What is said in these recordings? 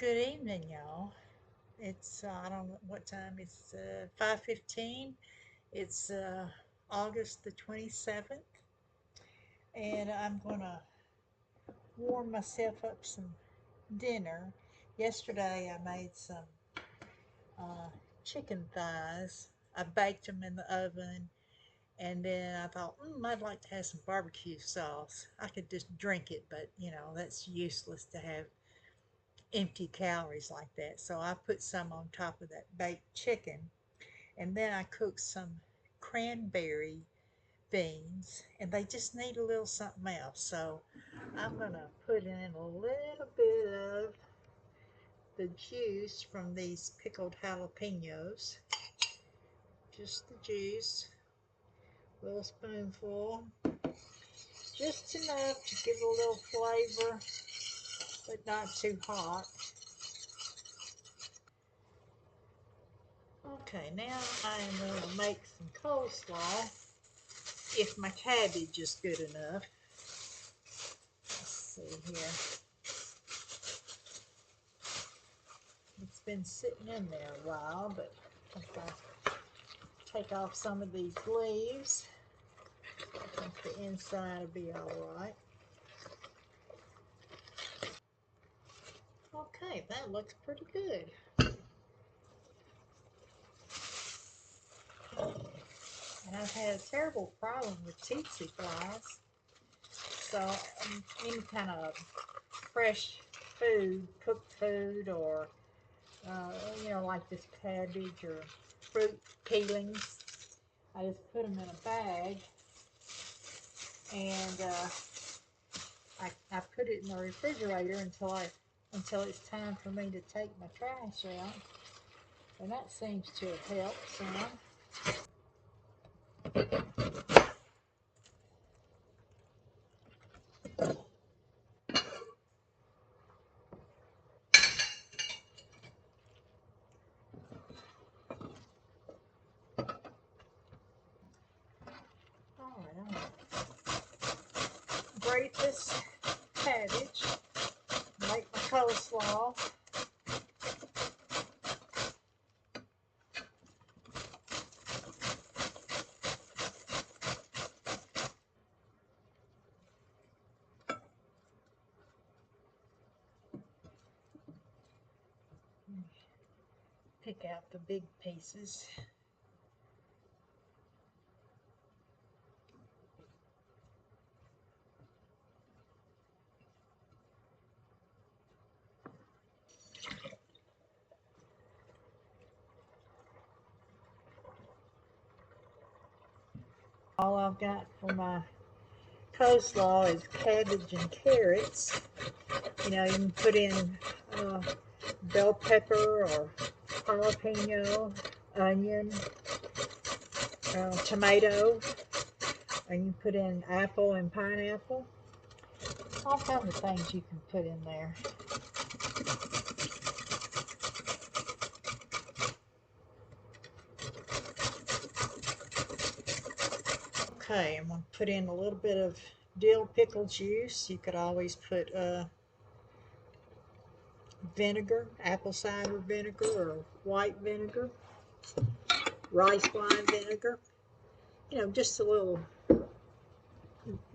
Good evening, y'all. It's I don't know what time. It's 5:15. It's August the 27th, and I'm gonna warm myself up some dinner. Yesterday I made some uh, chicken thighs. I baked them in the oven, and then I thought, I'd like to have some barbecue sauce. I could just drink it, but that's useless to have empty calories like that. So I put some on top of that baked chicken, and then I cooked some cranberry beans, and they just need a little something else. So I'm gonna put in a little bit of the juice from these pickled jalapenos, just the juice, a little spoonful, just enough to give a little flavor, but not too hot. Okay, now I am going to make some coleslaw if my cabbage is good enough. Let's see here. It's been sitting in there a while, but if I take off some of these leaves, I think the inside will be all right. Okay, that looks pretty good. And I've had a terrible problem with tsetse flies. So any kind of fresh food, cooked food, or like this cabbage or fruit peelings, I just put them in a bag, and I put it in the refrigerator until it's time for me to take my trash out, and that seems to have helped some. All right, I'm gonna grate this cabbage, make my coleslaw. Pick out the big pieces. All I've got for my coleslaw is cabbage and carrots. You can put in bell pepper or jalapeno, onion, tomato, and you put in apple and pineapple. All kinds of things you can put in there. Okay, I'm going to put in a little bit of dill pickle juice. You could always put vinegar, apple cider vinegar, or white vinegar, rice wine vinegar. Just a little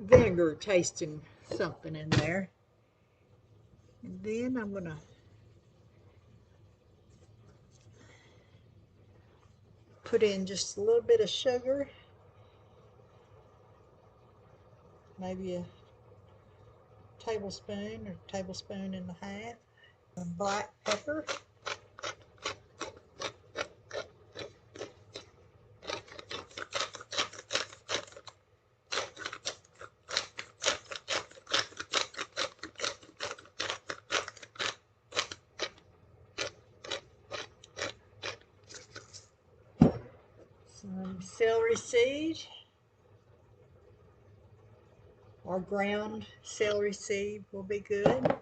vinegar tasting something in there. And then I'm going to put in just a little bit of sugar, maybe a tablespoon or tablespoon and a half, and black pepper. Some celery seed, or ground celery seed will be good.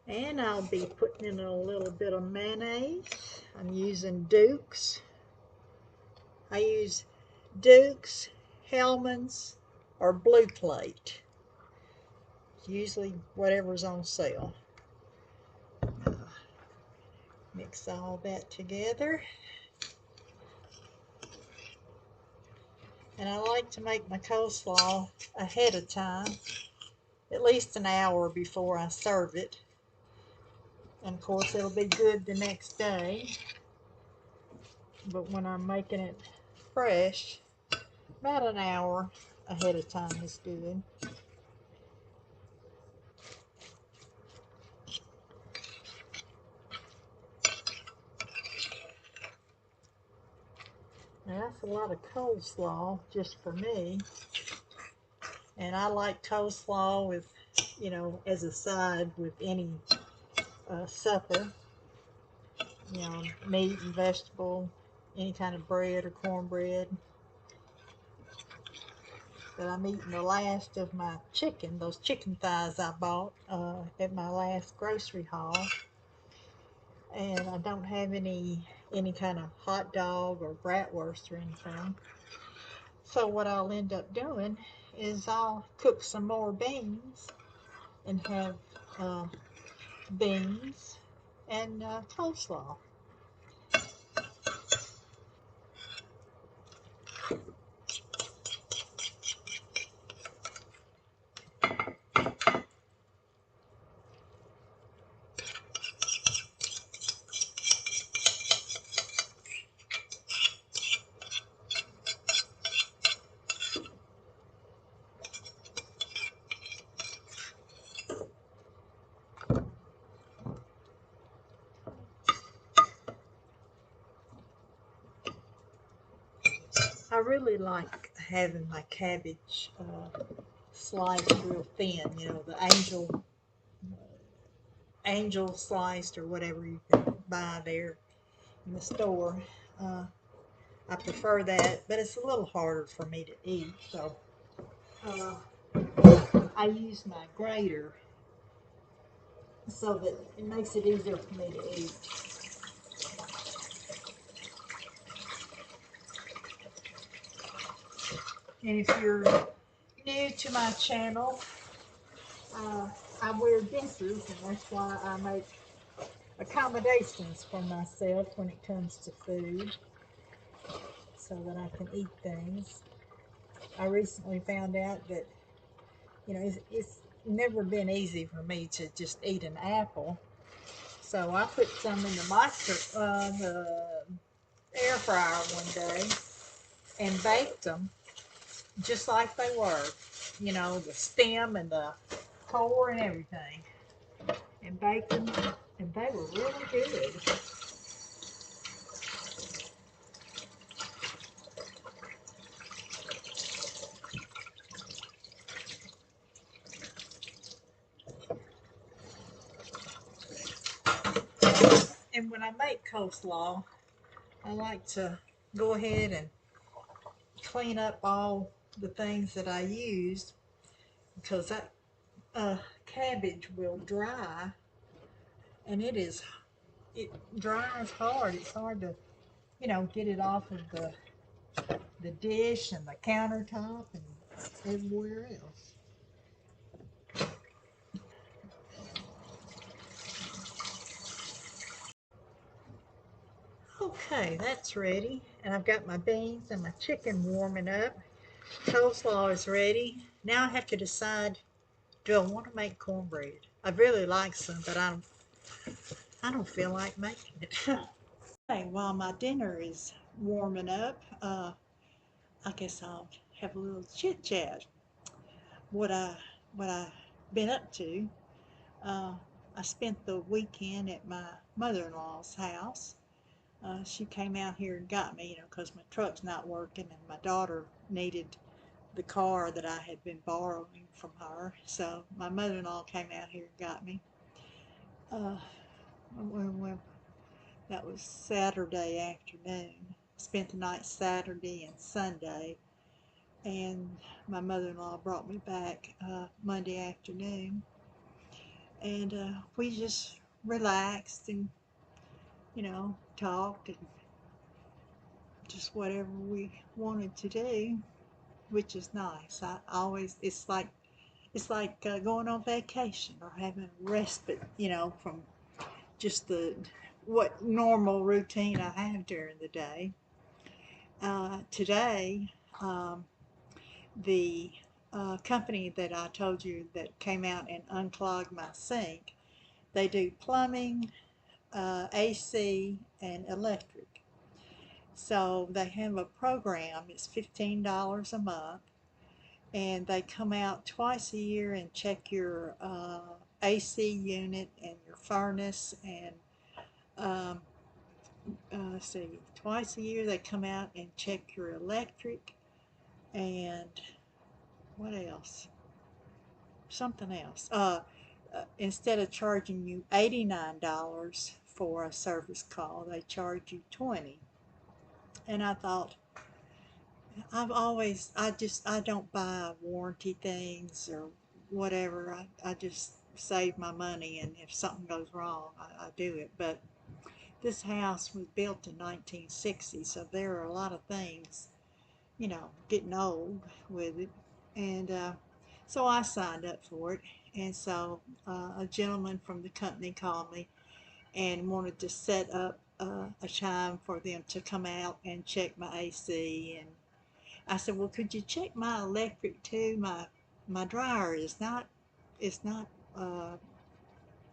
And I'll be putting in a little bit of mayonnaise. I'm using Duke's. I use Duke's, Hellman's, or blue plate. Usually whatever's on sale. Mix all that together. And I like to make my coleslaw ahead of time, at least an hour before I serve it. And of course it'll be good the next day. But when I'm making it fresh, about an hour ahead of time is good. Now that's a lot of coleslaw just for me. And I like coleslaw with, as a side with any supper. Meat and vegetable, any kind of bread or cornbread. But I'm eating the last of my chicken, those chicken thighs I bought at my last grocery haul. And I don't have any kind of hot dog or bratwurst or anything. So what I'll end up doing is I'll cook some more beans and have beans and coleslaw. I really like having my cabbage sliced real thin, the angel sliced or whatever you can buy there in the store. Uh, I prefer that, but it's a little harder for me to eat, so uh, I use my grater so that it makes it easier for me to eat. And if you're new to my channel, I wear dentures, and that's why I make accommodations for myself when it comes to food so that I can eat things. I recently found out that, it's never been easy for me to just eat an apple. So I put some in the air fryer one day and baked them just like they were. The stem and the core and everything. And baked them, and they were really good. And when I make coleslaw, I like to go ahead and clean up all the things that I used because that cabbage will dry, and it dries hard. It's hard to get it off of the dish and the countertop and everywhere else. Okay, that's ready, and I've got my beans and my chicken warming up. Coleslaw is ready. Now I have to decide, do I want to make cornbread? I'd really like some, but I don't feel like making it. Okay, while my dinner is warming up, I guess I'll have a little chit chat. What I what I been up to. Uh, I spent the weekend at my mother-in-law's house. She came out here and got me, because my truck's not working and my daughter needed the car that I had been borrowing from her. So my mother-in-law came out here and got me. Uh, well, that was Saturday afternoon. Spent the night Saturday and Sunday, and my mother-in-law brought me back Monday afternoon, and we just relaxed and talked and just whatever we wanted to do. which is nice. I always it's like going on vacation or having respite, from just the what normal routine I have during the day. Today, um, the company that I told you that came out and unclogged my sink, they do plumbing, AC, and electric. So they have a program. It's $15 a month, and they come out twice a year and check your AC unit and your furnace and um, let's see, twice a year they come out and check your electric and what else? Something else. Instead of charging you $89 for a service call, they charge you 20. And I thought, I don't buy warranty things or whatever. I just save my money, and if something goes wrong, I do it. But this house was built in 1960, so there are a lot of things, getting old with it. And so I signed up for it. And so a gentleman from the company called me and wanted to set up a time for them to come out and check my AC. And I said, well, could you check my electric too? My dryer is not uh,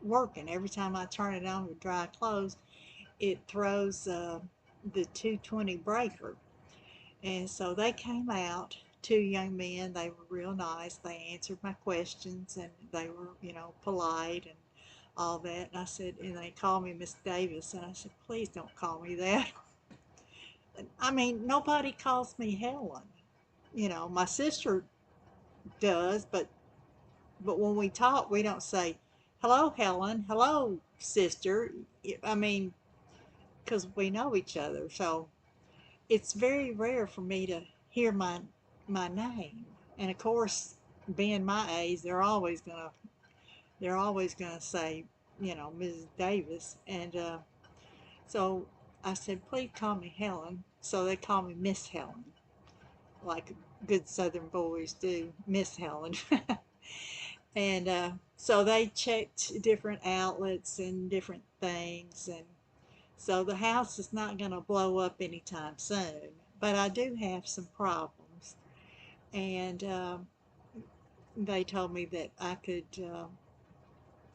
working. Every time I turn it on to dry clothes, it throws the 220 breaker. And so they came out, two young men. They were real nice. They answered my questions, and they were, polite and all that. And I said, and they called me Miss Davis, and I said, please don't call me that. I mean, nobody calls me Helen. My sister does, but when we talk, we don't say, hello, Helen, hello, sister. I mean, because we know each other. So it's very rare for me to hear my name. And of course, being my age, they're always gonna say, Mrs. Davis. And so I said, please call me Helen. So they call me Miss Helen, like good Southern boys do, Miss Helen. And so they checked different outlets and different things, and so the house is not going to blow up anytime soon. But I do have some problems, and they told me that I could,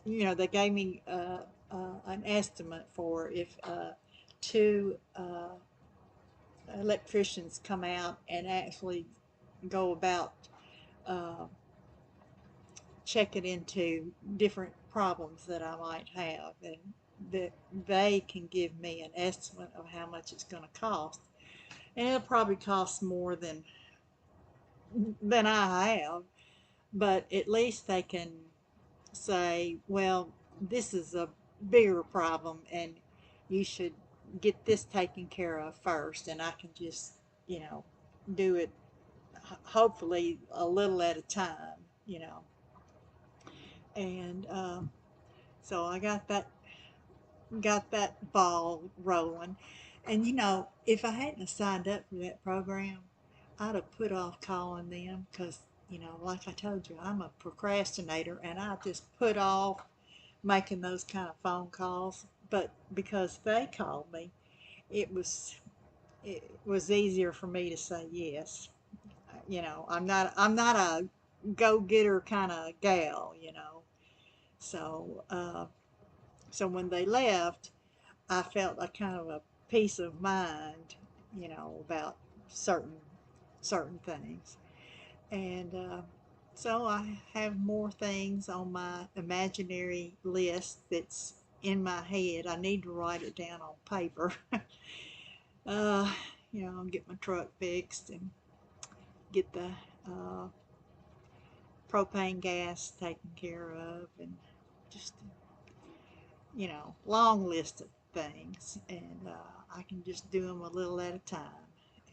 they gave me an estimate for if two electricians come out and actually go about uh, checking into different problems that I might have, and that they can give me an estimate of how much it's going to cost. And it'll probably cost more than I have, but at least they can say, well, this is a bigger problem, and you should get this taken care of first, and I can just, do it hopefully a little at a time, and so I got that ball rolling. And if I hadn't signed up for that program, I'd have put off calling them because, like I told you, I'm a procrastinator, and I just put off making those kind of phone calls. But because they called me, it was it was easier for me to say yes. I'm not a go-getter kind of gal. So when they left, I felt a kind of a peace of mind, about certain certain things. And so I have more things on my imaginary list that's in my head. I need to write it down on paper. uh, get my truck fixed and get the uh, propane gas taken care of, and just long list of things, and I can just do them a little at a time,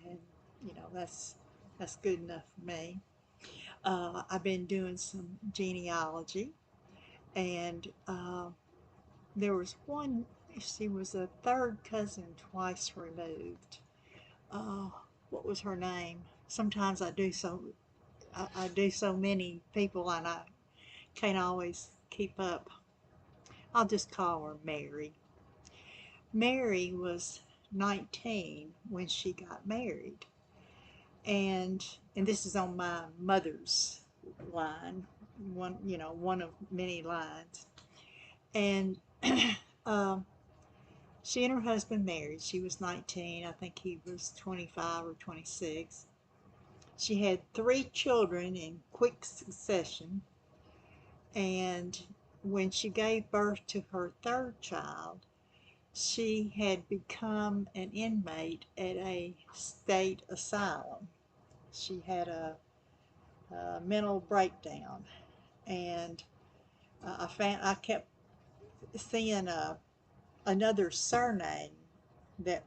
and that's good enough for me. I've been doing some genealogy, and there was one. She was a third cousin twice removed. Uh, what was her name? sometimes I do so many people and I can't always keep up. I'll just call her Mary. Mary was 19 when she got married, and this is on my mother's line, one of many lines, and um, she and her husband married. She was 19. I think he was 25 or 26. She had three children in quick succession, and when she gave birth to her third child, she had become an inmate at a state asylum. She had a mental breakdown, and I kept seeing another surname that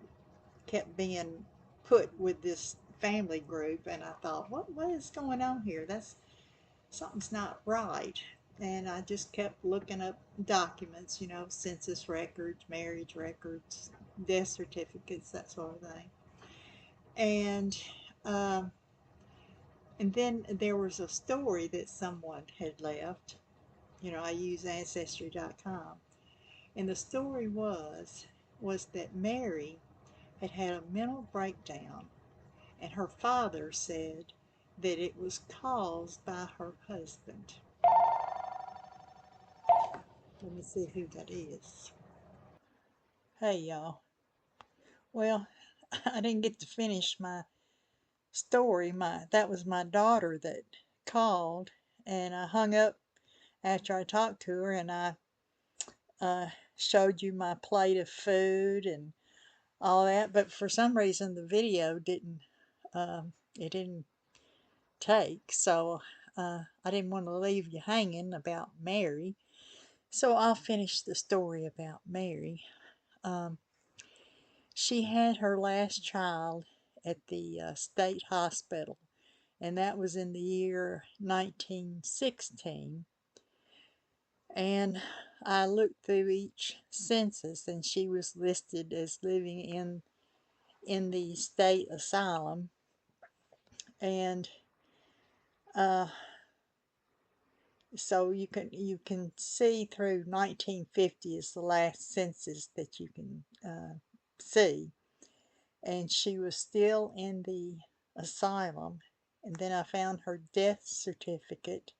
kept being put with this family group, and I thought, what is going on here? That's something's not right. And I just kept looking up documents, census records, marriage records, death certificates, that sort of thing. And um, and then there was a story that someone had left. I use Ancestry.com, and the story was that Mary had had a mental breakdown, and her father said that it was caused by her husband. Let me see who that is. Hey, y'all. Well, I didn't get to finish my story. That was my daughter that called, and I hung up after I talked to her, and I uh, showed you my plate of food and all that. But for some reason, the video didn't take. So I didn't want to leave you hanging about Mary. So I'll finish the story about Mary. Um, she had her last child at the state hospital, and that was in the year 1916. And I looked through each census, and she was listed as living in the state asylum. And uh, so you can see through 1950 is the last census that you can see, and she was still in the asylum. And then I found her death certificate,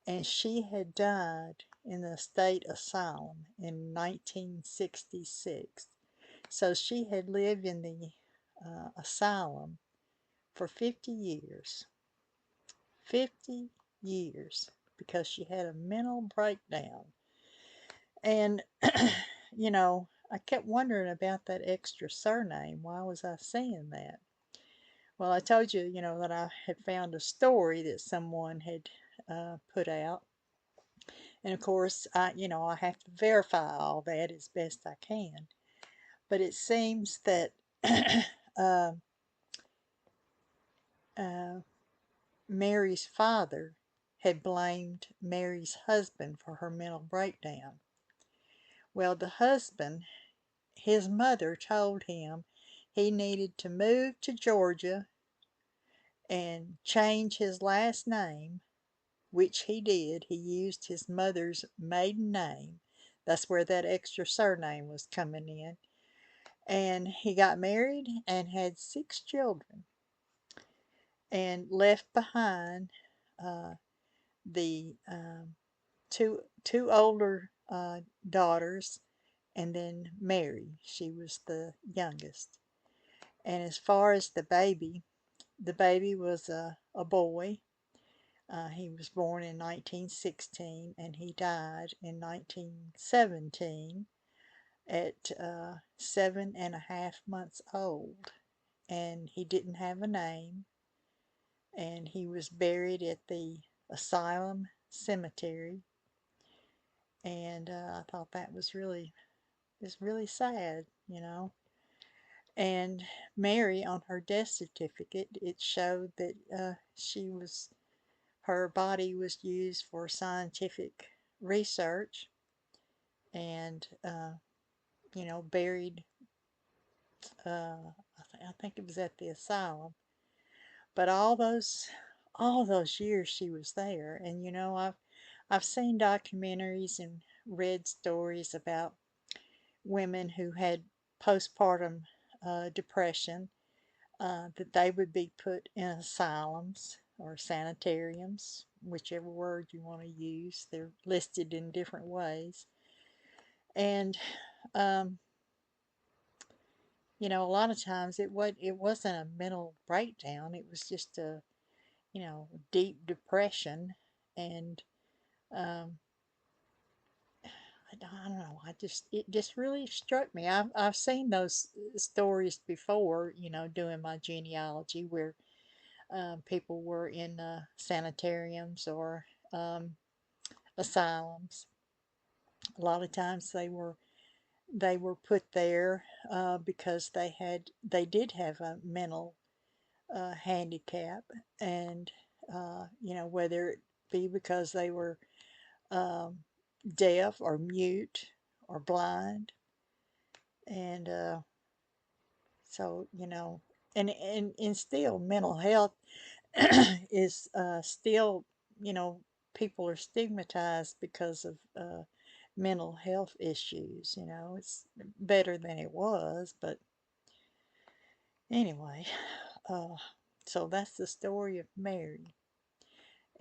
and she had died in the state asylum in 1966. So she had lived in the asylum for 50 years. 50 years, because she had a mental breakdown. And, I kept wondering about that extra surname. Why was I saying that? Well, I told you, that I had found a story that someone had put out. And of course, I have to verify all that as best I can. But it seems that uh, uh, Mary's father had blamed Mary's husband for her mental breakdown. Well, the husband, his mother told him he needed to move to Georgia and change his last name, which he did. He used his mother's maiden name. That's where that extra surname was coming in. And he got married and had 6 children, and left behind the two older daughters, and then Mary. She was the youngest. And as far as the baby was a boy. He was born in 1916, and he died in 1917 at 7.5 months old. And he didn't have a name, and he was buried at the asylum cemetery. And I thought that was really sad. And Mary, on her death certificate, it showed that her body was used for scientific research, and buried. I think it was at the asylum. But all those years she was there, and I've seen documentaries and read stories about women who had postpartum depression, that they would be put in asylums or sanitariums, whichever word you want to use. They're listed in different ways. And um, a lot of times it wasn't a mental breakdown. It was just a deep depression. And um, I don't know. It just really struck me. I've seen those stories before. Doing my genealogy where people were in sanitariums or um, asylums. A lot of times they were put there because they did have a mental handicap, and whether it be because they were um, deaf or mute or blind, and so and still mental health is still, you know people are stigmatized because of mental health issues. It's better than it was, but anyway, uh, so that's the story of Mary.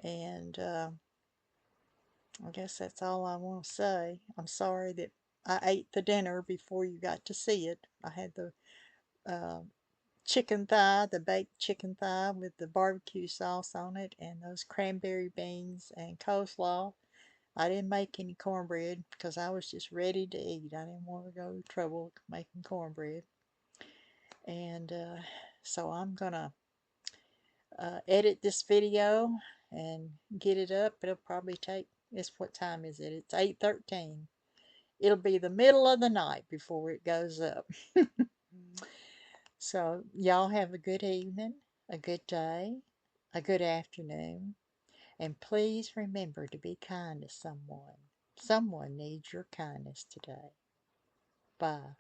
And I guess that's all I want to say. I'm sorry that I ate the dinner before you got to see it. I had the uh, chicken thigh, the baked chicken thigh with the barbecue sauce on it, and those cranberry beans and coleslaw. I didn't make any cornbread because I was just ready to eat. I didn't want to go to trouble making cornbread. And so I'm going to edit this video and get it up. It'll probably take, what time is it? It's 8:13. It'll be the middle of the night before it goes up. So y'all have a good evening, a good day, a good afternoon, and please remember to be kind to someone. Someone needs your kindness today. Bye.